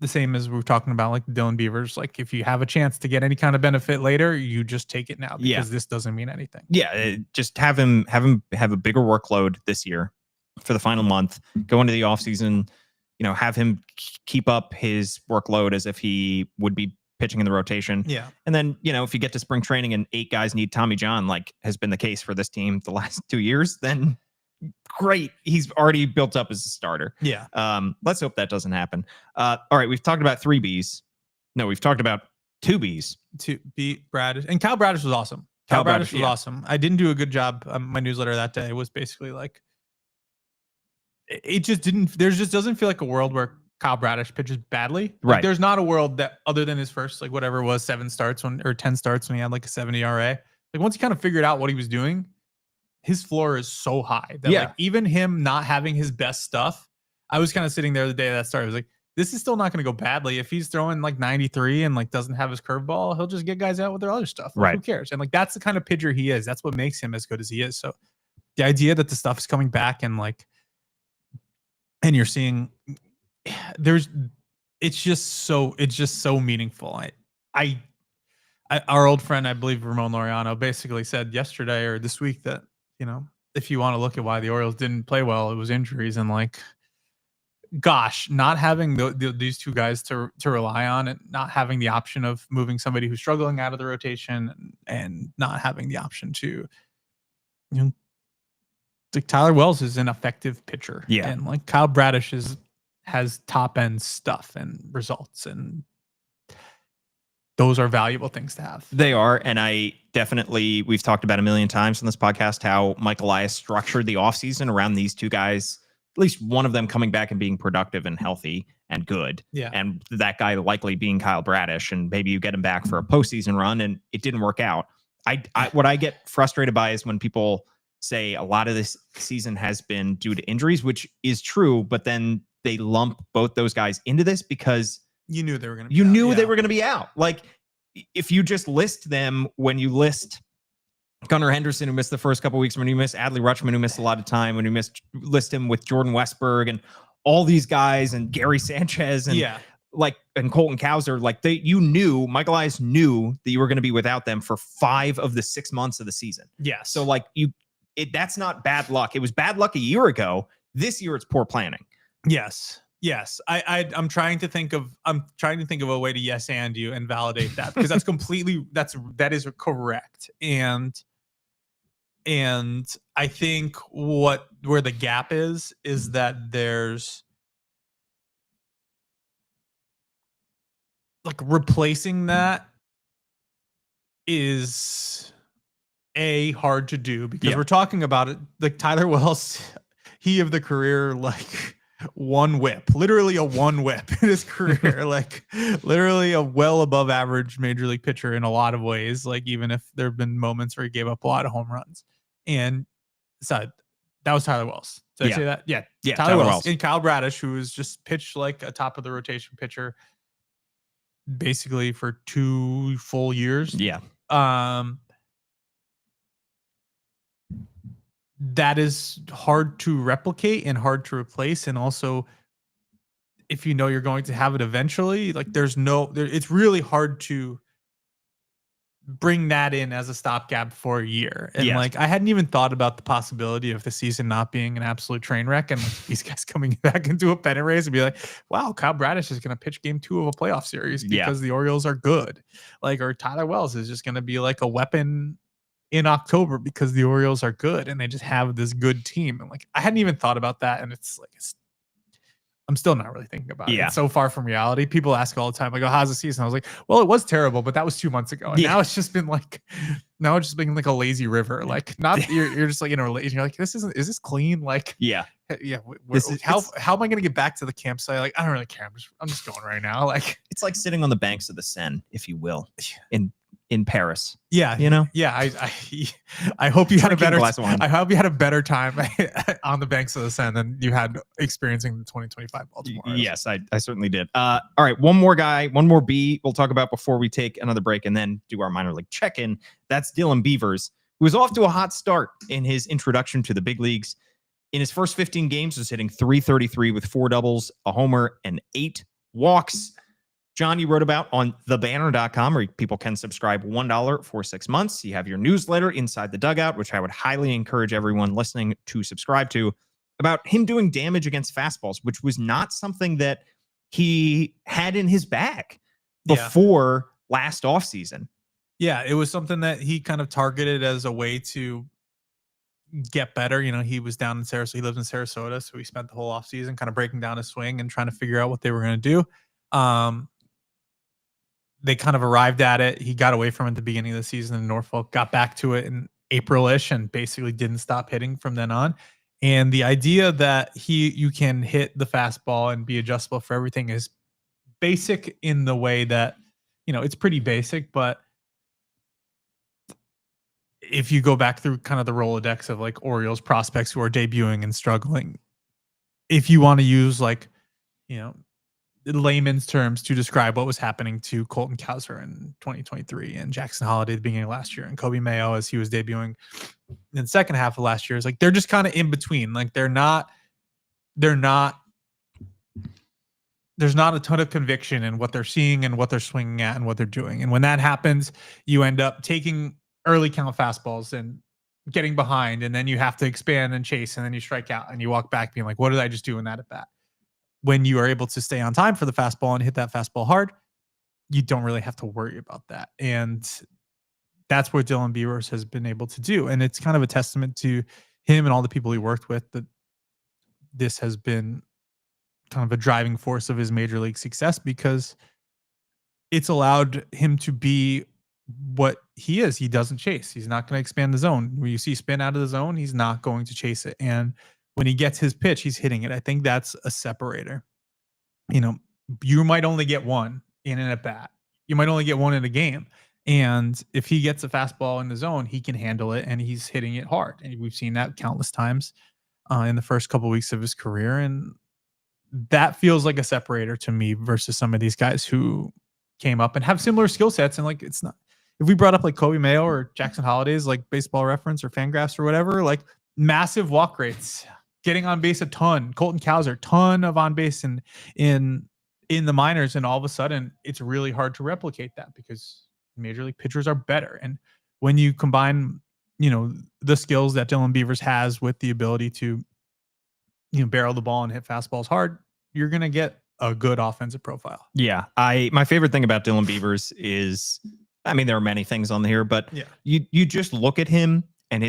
the same as we were talking about, like Dylan Beavers, like if you have a chance to get any kind of benefit later, you just take it now, because this doesn't mean anything. Yeah. Just have him have a bigger workload this year for the final month, go into the offseason, have him keep up his workload as if he would be pitching in the rotation. Yeah. And then, if you get to spring training and 8 guys need Tommy John, like has been the case for this team the last 2 years, then great. He's already built up as a starter. Yeah. Let's hope that doesn't happen. All right. We've talked about 3 Bs. No, we've talked about 2 Bs. To beat Bradish. And Kyle Bradish was awesome. Kyle Bradish was awesome. I didn't do a good job. My newsletter that day was basically like, it just didn't, there just doesn't feel like a world where Kyle Bradish pitches badly. Like, right. There's not a world that, other than his first, like whatever it was, 7 starts or 10 starts when he had like a 70 ERA. Like, once he kind of figured out what he was doing, his floor is so high that like even him not having his best stuff, I was kind of sitting there the day that started. I was like, this is still not going to go badly. If he's throwing like 93 and like doesn't have his curveball, he'll just get guys out with their other stuff. Like, right. Who cares? And like, that's the kind of pitcher he is. That's what makes him as good as he is. So the idea that the stuff is coming back and you're seeing it's just so meaningful. Our old friend, I believe Ramon Laureano, basically said yesterday or this week that, if you want to look at why the Orioles didn't play well, it was injuries. And like, gosh, not having these 2 guys to rely on, and not having the option of moving somebody who's struggling out of the rotation, and not having the option to, like, Tyler Wells is an effective pitcher. Yeah. And like Kyle Bradish has top end stuff and results, and those are valuable things to have. They are. And we've talked about a million times on this podcast how Mike Elias structured the offseason around these 2 guys, at least one of them coming back and being productive and healthy and good. Yeah. And that guy likely being Kyle Bradish, and maybe you get him back for a postseason run, and it didn't work out. What I get frustrated by is when people say a lot of this season has been due to injuries, which is true, but then they lump both those guys into this because you knew they were going to be they were going to be out. Like, if you just list them, when you list Gunnar Henderson, who missed the first couple of weeks, when you miss Adley Rutschman, who missed a lot of time, when you list him with Jordan Westberg and all these guys, and Gary Sanchez and and Colton Cowser, like Mike Elias knew that you were going to be without them for 5 of the 6 months of the season. Yeah. So like that's not bad luck. It was bad luck a year ago. This year it's poor planning. Yes. I'm trying to think of a way to yes and you and validate that, because that is correct. And I think where the gap is that there's like replacing that is hard to do, because we're talking about it like Tyler Wells, he of the career, like 1 whip, literally a 1 whip in his career, like literally a well above average major league pitcher in a lot of ways. Like, even if there have been moments where he gave up a lot of home runs, and so that was Tyler Wells. Did I say that? Yeah. Tyler Wells. And Kyle Bradish, who was just pitched like a top of the rotation pitcher basically for 2 full years. Yeah. That is hard to replicate and hard to replace. And also if you know you're going to have it eventually, like it's really hard to bring that in as a stopgap for a year. And Yes. like, I hadn't even thought about the possibility of the season not being an absolute train wreck and like, these guys coming back into a pennant race and be like, wow, Kyle Bradish is going to pitch game 2 of a playoff series because the Orioles are good. Like, or Tyler Wells is just going to be like a weapon in October because the Orioles are good and they just have this good team. And like, I hadn't even thought about that. And it's like, I'm still not really thinking about it. It's so far from reality. People ask all the time, like, oh, how's the season? I was like, well, it was terrible, but that was 2 months ago. And now it's just been like a lazy river. Like, not you're just like in a relation. You're like, is this clean? Like, how am I going to get back to the campsite? Like, I don't really care. I'm just going right now. Like, it's like sitting on the banks of the Seine, if you will, in Paris. Yeah, you know. Yeah, I hope you had a better glass of wine. I hope you had a better time on the banks of the Seine than you had experiencing the 2025 Baltimore. Yes, I certainly did. All right, one more B we'll talk about before we take another break and then do our minor league check-in. That's Dylan Beavers, who was off to a hot start in his introduction to the big leagues. In his first 15 games, was hitting .333 with 4 doubles, a homer, and 8 walks. John, you wrote about on thebanner.com, where people can subscribe $1 for 6 months. You have your newsletter, Inside the Dugout, which I would highly encourage everyone listening to subscribe to, about him doing damage against fastballs, which was not something that he had in his bag before last offseason. Yeah, it was something that he kind of targeted as a way to get better. You know, he was down in Sarasota. He lives in Sarasota, so he spent the whole offseason kind of breaking down his swing and trying to figure out what they were going to do. They kind of arrived at it. He got away from it at the beginning of the season in Norfolk, got back to it in April-ish, and basically didn't stop hitting from then on. And the idea that you can hit the fastball and be adjustable for everything is basic in the way that, you know, it's pretty basic, but if you go back through kind of the Rolodex of like Orioles prospects who are debuting and struggling, if you want to use like, you know, layman's terms to describe what was happening to Colton Cowser in 2023 and Jackson Holiday at the beginning of last year and Kobe Mayo as he was debuting in the second half of last year, is like they're just kind of in between. Like there's not a ton of conviction in what they're seeing and what they're swinging at and what they're doing. And when that happens, you end up taking early count fastballs and getting behind, and then you have to expand and chase, and then you strike out and you walk back being like, what did I just do in that at bat? When you are able to stay on time for the fastball and hit that fastball hard, you don't really have to worry about that. And that's what Dylan Beavers has been able to do. And it's kind of a testament to him and all the people he worked with that this has been kind of a driving force of his major league success, because it's allowed him to be what he is. He doesn't chase. He's not going to expand the zone. When you see spin out of the zone, he's not going to chase it. And when he gets his pitch, he's hitting it. I think that's a separator. You know, you might only get one in an at bat. You might only get one in a game. And if he gets a fastball in the zone, he can handle it and he's hitting it hard. And we've seen that countless times in the first couple of weeks of his career. And that feels like a separator to me versus some of these guys who came up and have similar skill sets. And like, it's not, if we brought up like Kobe Mayo or Jackson Holiday's like Baseball Reference or Fangraphs or whatever, like massive walk rates, getting on base a ton. Colton Cowser, ton of on base in the minors, and all of a sudden it's really hard to replicate that because major league pitchers are better. And when you combine, you know, the skills that Dylan Beavers has with the ability to, you know, barrel the ball and hit fastballs hard, you're gonna get a good offensive profile. Yeah, my favorite thing about Dylan Beavers is, I mean, there are many things on here, but you just look at him and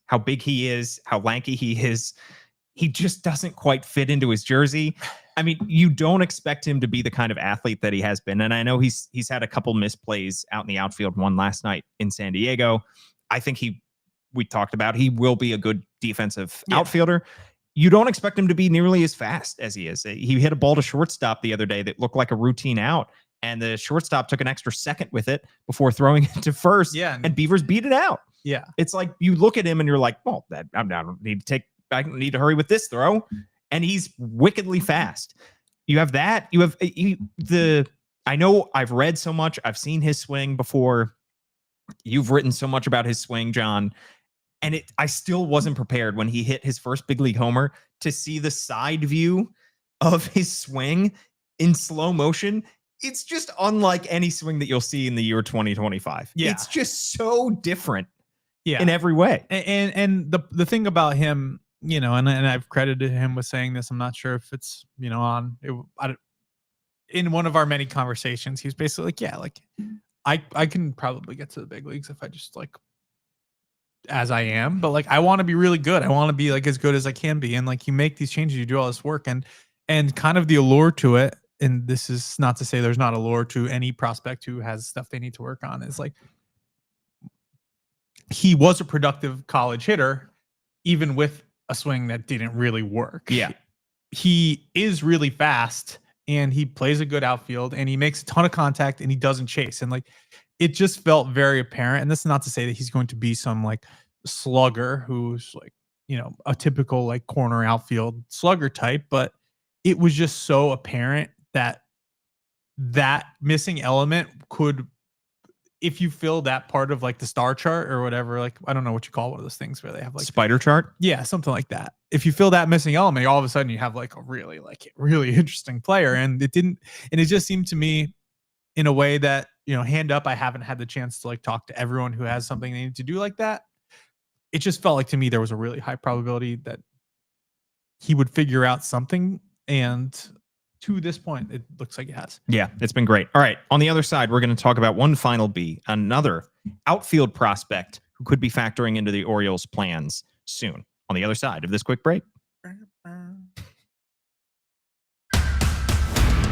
how big he is, how lanky he is. He just doesn't quite fit into his jersey. I mean, you don't expect him to be the kind of athlete that he has been. And I know he's had a couple misplays out in the outfield, one last night in San Diego. I think we talked about, he will be a good defensive outfielder. You don't expect him to be nearly as fast as he is. He hit a ball to shortstop the other day that looked like a routine out, and the shortstop took an extra second with it before throwing it to first. Yeah, and Beavers beat it out. Yeah, it's like you look at him and you're like, well, I don't need to hurry with this throw. And he's wickedly fast. You have that. You have I know I've read so much. I've seen his swing before. You've written so much about his swing, John. And I still wasn't prepared when he hit his first big league homer to see the side view of his swing in slow motion, it's just unlike any swing that you'll see in the year 2025. Yeah. It's just so different Yeah. in every way. And the thing about him, you know, and I've credited him with saying this. I'm not sure if it's, you know, in one of our many conversations, he's basically like, yeah, like I can probably get to the big leagues if I just like as I am, but like I want to be really good. I want to be like as good as I can be. And like you make these changes, you do all this work, and kind of the allure to it. And this is not to say there's not allure to any prospect who has stuff they need to work on. Is like he was a productive college hitter, even with a swing that didn't really work. Yeah. He is really fast and he plays a good outfield and he makes a ton of contact and he doesn't chase. And like, it just felt very apparent. And this is not to say that he's going to be some like slugger who's like, you know, a typical like corner outfield slugger type, but it was just so apparent that that missing element could, if you fill that part of like the star chart or whatever, like, I don't know what you call one of those things where they have like spider chart. Yeah, something like that. If you fill that missing element, all of a sudden you have like a really interesting player. And it didn't, and it just seemed to me in a way that, you know, hand up, I haven't had the chance to like talk to everyone who has something they need to do like that. It just felt like to me there was a really high probability that he would figure out something. And to this point, it looks like it has. Yeah, it's been great. All right. On the other side, we're going to talk about one final B, another outfield prospect who could be factoring into the Orioles' plans soon. On the other side of this quick break.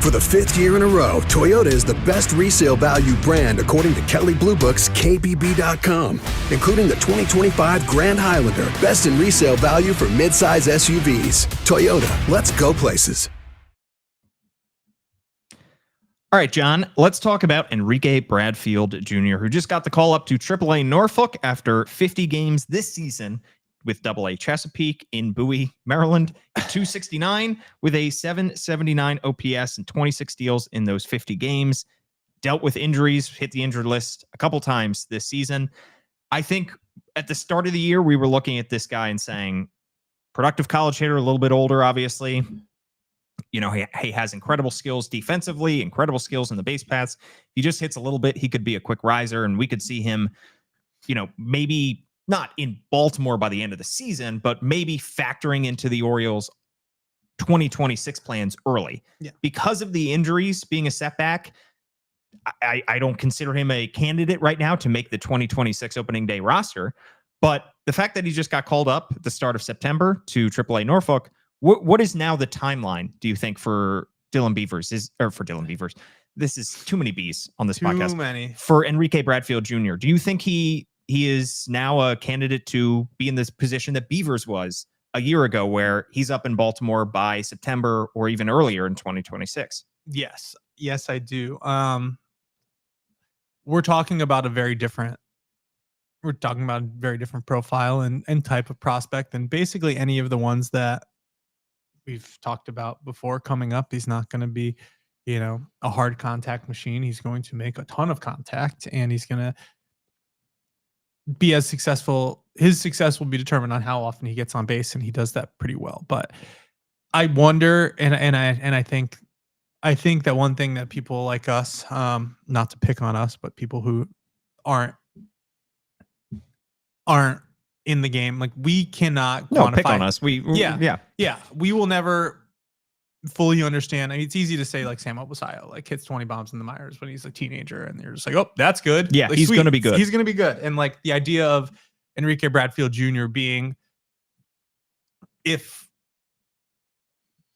For the fifth year in a row, Toyota is the best resale value brand according to Kelley Blue Book's KBB.com, including the 2025 Grand Highlander, best in resale value for midsize SUVs. Toyota, let's go places. All right, John, let's talk about Enrique Bradfield Jr., who just got the call up to AAA Norfolk after 50 games this season with AA Chesapeake in Bowie, Maryland. 269 with a 779 OPS and 26 steals in those 50 games. Dealt with injuries, hit the injured list a couple times this season. I think at the start of the year, we were looking at this guy and saying, productive college hitter, a little bit older, obviously. You know, he has incredible skills defensively, incredible skills in the base paths. He just hits a little bit. He could be a quick riser, and we could see him, you know, maybe not in Baltimore by the end of the season, but maybe factoring into the Orioles 2026 plans early. Yeah. Because of the injuries being a setback, I don't consider him a candidate right now to make the 2026 opening day roster. But the fact that he just got called up at the start of September to AAA Norfolk, what is now the timeline, do you think, for Dylan Beavers? For Dylan Beavers? This is too many B's on this podcast. Too many. For Enrique Bradfield Jr., do you think he is now a candidate to be in this position that Beavers was a year ago, where he's up in Baltimore by September or even earlier in 2026? Yes, I do. We're talking about a very different profile and type of prospect than basically any of the ones that we've talked about before coming up. He's not going to be, you know, a hard contact machine. He's going to make a ton of contact and he's going to be as successful. His success will be determined on how often he gets on base, and he does that pretty well. But I wonder, and I think that one thing that people like us, not to pick on us, but people who aren't in the game, like we cannot quantify. Pick on us. We will never fully understand. I mean, it's easy to say like Samuel Basallo like hits 20 bombs in the minors when he's a teenager, and you're just like, oh, that's good. Yeah, like, he's going to be good. He's going to be good. And like the idea of Enrique Bradfield Jr. being, if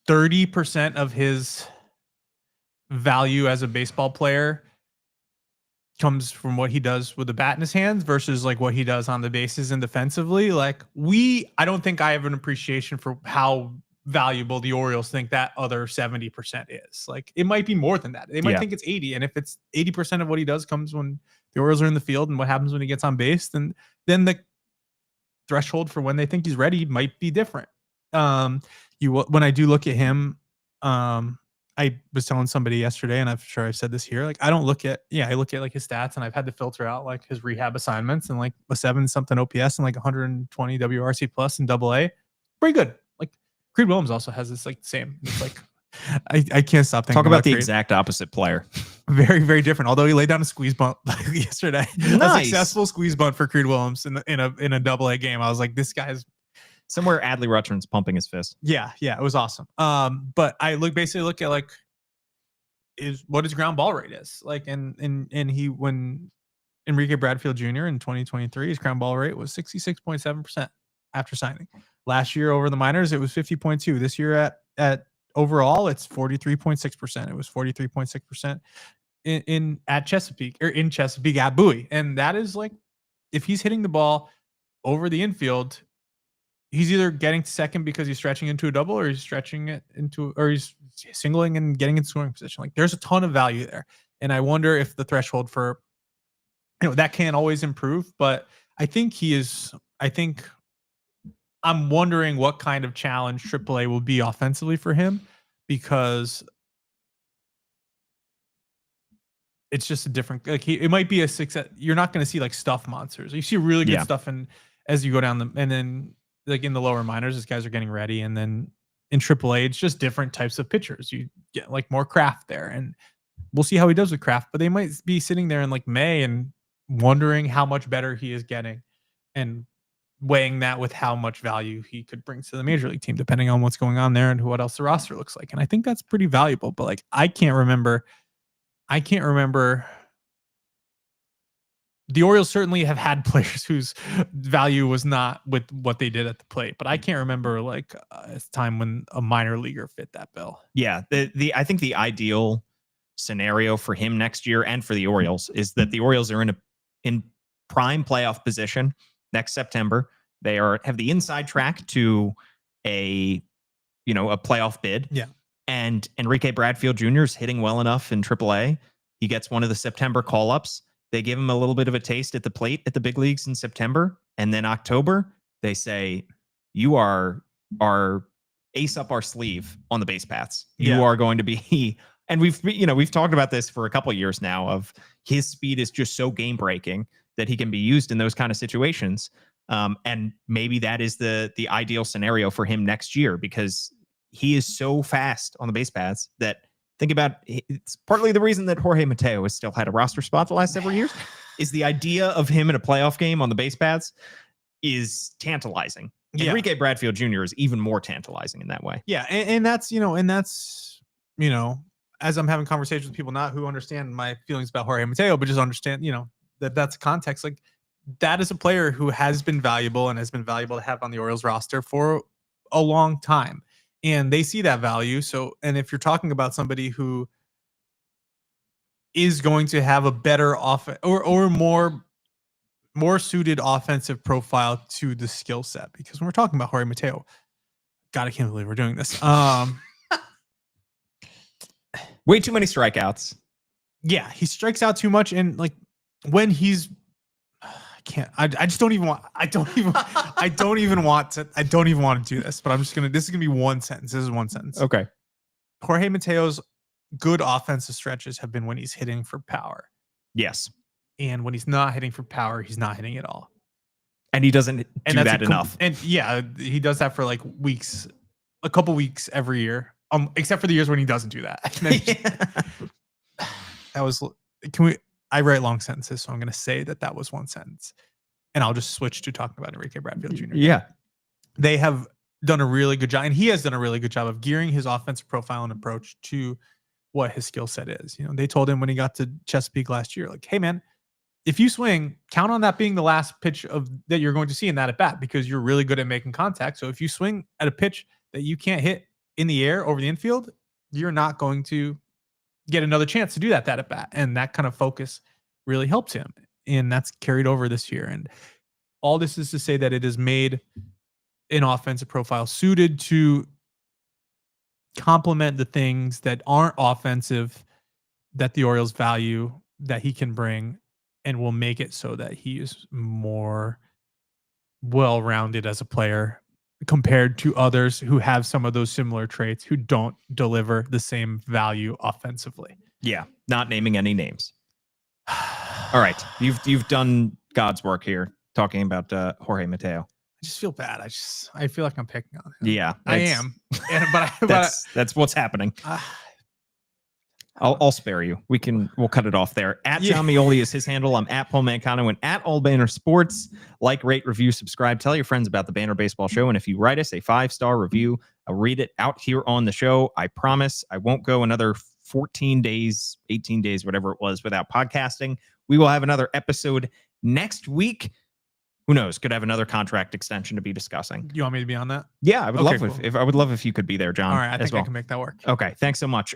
30% of his value as a baseball player comes from what he does with the bat in his hands versus like what he does on the bases and defensively, like I don't think I have an appreciation for how valuable the Orioles think that other 70% is. Like it might be more than that. They might think it's 80. And if it's 80% of what he does comes when the Orioles are in the field and what happens when he gets on base, then the threshold for when they think he's ready might be different. When I do look at him, I was telling somebody yesterday, and I'm sure I've said this here, like I look at like his stats, and I've had to filter out like his rehab assignments, and like a 7-something OPS and like 120 WRC plus in AA. Pretty good. Like Creed Williams also has this like same. It's like I can't stop thinking Talk about the Creed. exact opposite player. Very, very different. Although he laid down a squeeze bunt yesterday, a Nice. successful squeeze bunt for Creed Williams in a double-A game. I was like, this guy's Somewhere Adley Rutschman's pumping his fist. yeah, it was awesome. But I basically look at like what his ground ball rate is like, and when Enrique Bradfield Jr. in 2023, his ground ball rate was 66.7% after signing. Last year over the minors, it was 50.2. This year at overall, it's 43.6%. It was 43.6% in Chesapeake at Bowie. And that is like, if he's hitting the ball over the infield, he's either getting to second because he's stretching into a double, or he's stretching it into, or he's singling and getting in scoring position. Like, there's a ton of value there. And I wonder if the threshold for, that can always improve, but I think I'm wondering what kind of challenge AAA will be offensively for him, because it's just a different, like, it might be a success. You're not going to see like stuff monsters. You see really good stuff as you go down and then like in the lower minors, these guys are getting ready. And then in AAA, it's just different types of pitchers. You get like more craft there, and we'll see how he does with craft, but they might be sitting there in like May and wondering how much better he is getting and weighing that with how much value he could bring to the major league team, depending on what's going on there and what else the roster looks like. And I think that's pretty valuable, but like, I can't remember. The Orioles certainly have had players whose value was not with what they did at the plate, but I can't remember like a time when a minor leaguer fit that bill. Yeah. I think the ideal scenario for him next year and for the Orioles is that the Orioles are in prime playoff position next September. They have the inside track to a playoff bid. Yeah. And Enrique Bradfield Jr. is hitting well enough in AAA. He gets one of the September call-ups. They give him a little bit of a taste at the plate at the big leagues in September. And then October, they say, you are our ace up our sleeve on the base paths. You are going to be, and we've talked about this for a couple of years now, of his speed is just so game breaking that he can be used in those kind of situations. And maybe that is the ideal scenario for him next year, because he is so fast on the base paths that, think about, it's partly the reason that Jorge Mateo has still had a roster spot the last several years, is the idea of him in a playoff game on the base paths is tantalizing. Yeah. Enrique Bradfield Jr. is even more tantalizing in that way. Yeah. And that's, as I'm having conversations with people not who understand my feelings about Jorge Mateo, but just understand, that's a context. Like, that is a player who has been valuable and has been valuable to have on the Orioles roster for a long time. And they see that value. So, and if you're talking about somebody who is going to have a better offense or more suited offensive profile to the skill set, because when we're talking about Jorge Mateo, God, I can't believe we're doing this. Way too many strikeouts. Yeah, he strikes out too much, and like when he's, I just don't even want. I don't even want to do this. But this is gonna be one sentence. This is one sentence. Okay. Jorge Mateo's good offensive stretches have been when he's hitting for power. Yes. And when he's not hitting for power, he's not hitting at all. And he doesn't do that enough. And yeah, he does that for like weeks, a couple weeks every year. Except for the years when he doesn't do that. That was. I write long sentences, so I'm going to say that was one sentence, and I'll just switch to talking about Enrique Bradfield Jr. Yeah. They have done a really good job, and he has done a really good job of gearing his offensive profile and approach to what his skill set is. They told him when he got to Chesapeake last year, like, hey man, if you swing, count on that being the last pitch that you're going to see in that at bat, because you're really good at making contact. So if you swing at a pitch that you can't hit in the air over the infield, you're not going to get another chance to do that at bat. And that kind of focus really helped him. And that's carried over this year. And all this is to say that it has made an offensive profile suited to complement the things that aren't offensive that the Orioles value, that he can bring, and will make it so that he is more well-rounded as a player compared to others who have some of those similar traits who don't deliver the same value offensively. Yeah, not naming any names. All right, you've done God's work here talking about Jorge Mateo. just feel bad. I feel like I'm picking on him. Yeah, I am. But that's what's happening. I'll spare you. We'll cut it off there. At John Meoli is his handle. I'm at Paul Mancano and at All Banner Sports. Like, rate, review, subscribe. Tell your friends about the Banner Baseball Show. And if you write us a 5-star review, I'll read it out here on the show. I promise I won't go another 14 days, 18 days, whatever it was, without podcasting. We will have another episode next week. Who knows? Could have another contract extension to be discussing. You want me to be on that? Yeah, I would love cool. if I would love if you could be there, John. All right, I think I can make that work. Okay, thanks so much.